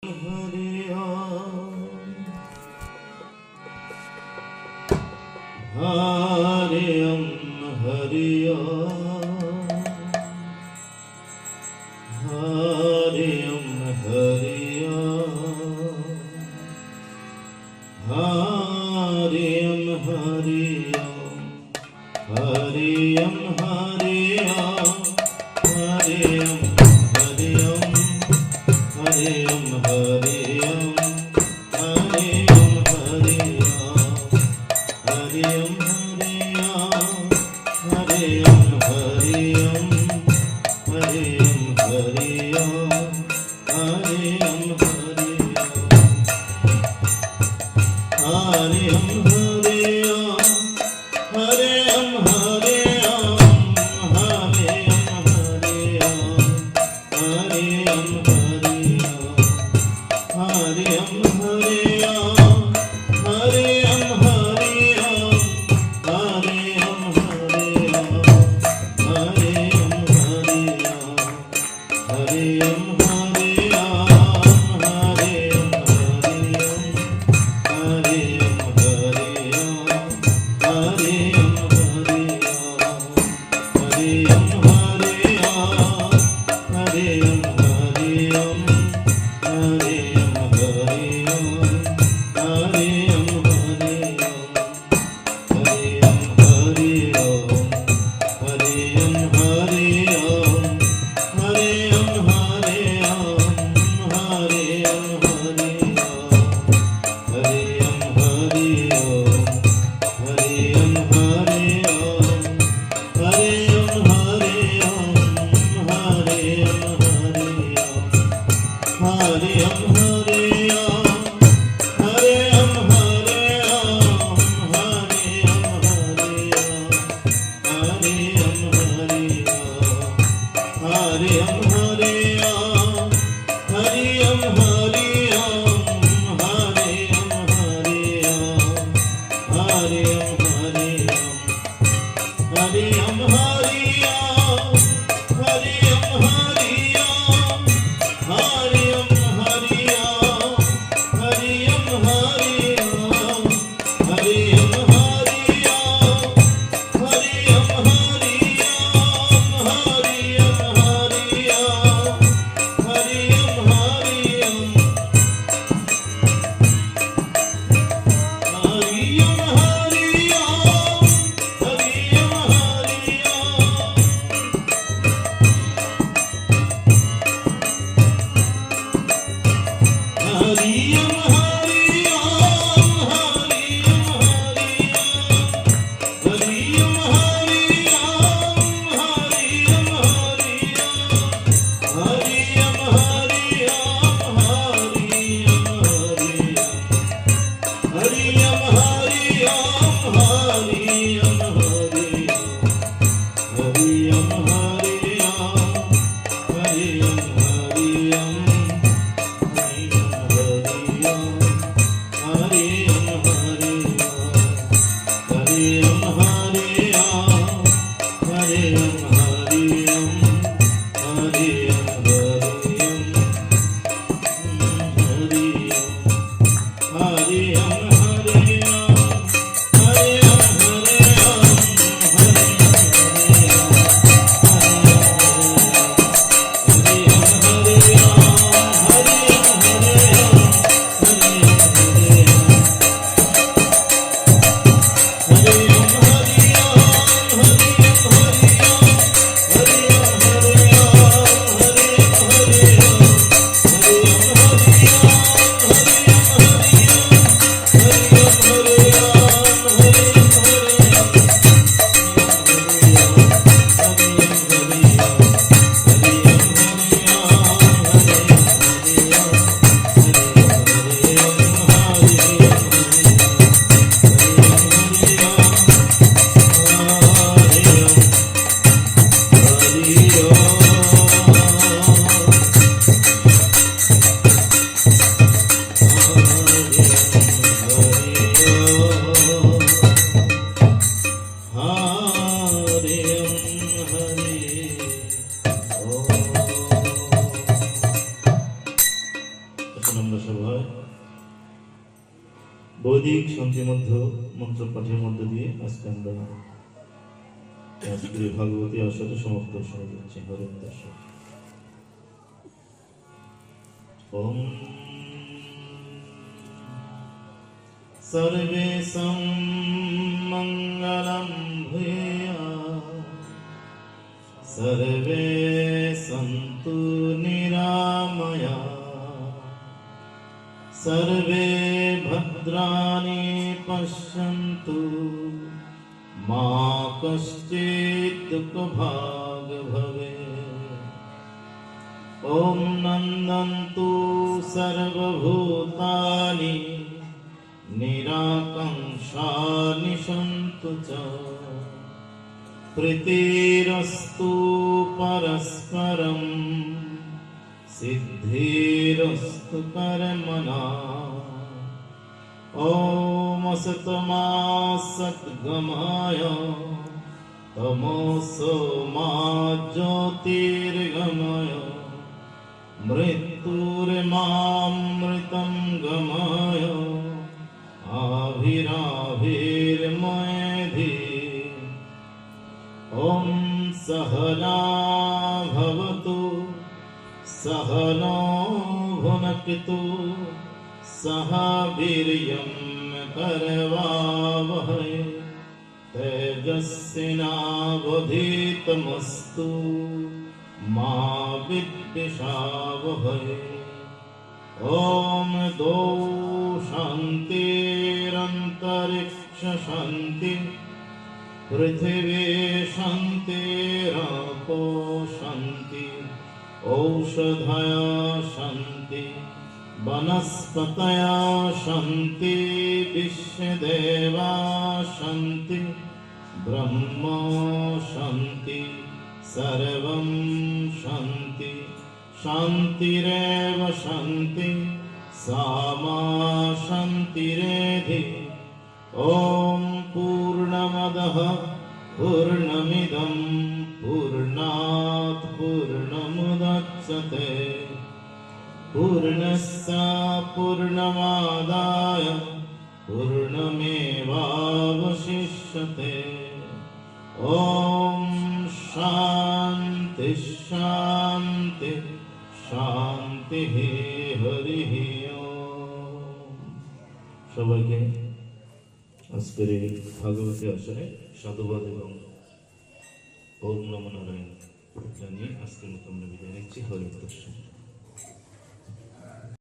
Hare Hare Hare Hare আনন্দ সভায় বৈদিক শান্তি মন্ত্র পাঠের মধ্য দিয়ে আজকে আমরা আজকের ভাগবতী আসরে সমাপ্ত শুরু করছি। হরে দর্শক ওম সর্বেষাং মঙ্গলং ভূয়াৎ সর্বে সন্তু নিরাময়াঃ सर्वे भद्राणि पश्यन्तु मा कश्चित् दुःखभाग् भवेत्। ॐ नन्दन्तु सर्वभूतानि निराकंशानि सन्तु च प्रीतिरस्तु परस्परम् सिद्धिरस्तु कर्मणा। ॐ असतमा सद्गमय तमसो मा ज्योतिर्गमय मृत्युर्मामृतं गमय आविराविर्मयेधि। ॐ सहना भवतु सहनो भुनक्तु सह वीर्यं करवावहै तेजस्विनावधीतमस्तु मा विद्विषावहै। ॐ द्वौ शान्तिरन्तरिक्ष शान्ति पृथिवी शान्तिरापो शान्ति औषधय शान्ति वनस्पतय शान्ति विश्वदेवा शान्ति ब्रह्म शान्ति सर्वं शान्ति शान्तिरेव शान्ति सामा शान्तिरेधि। ॐ पूर्णमदः पूर्णमिदं पूर्णात् पूर्णमुदच्यते पूर्णस्य पूर्णमादाय पूर्णमेवावशिष्यते। ॐ शान्ति शान्ति शान्तिः। हरिः ओम। সবাইকে আজকের এই ভাগবতী আসরে সাধুবাদ এবং ওম নমো নারায়ণ জানিয়ে আজকের মতো আমরা বিদায় নিচ্ছি। হরে কৃষ্ণ।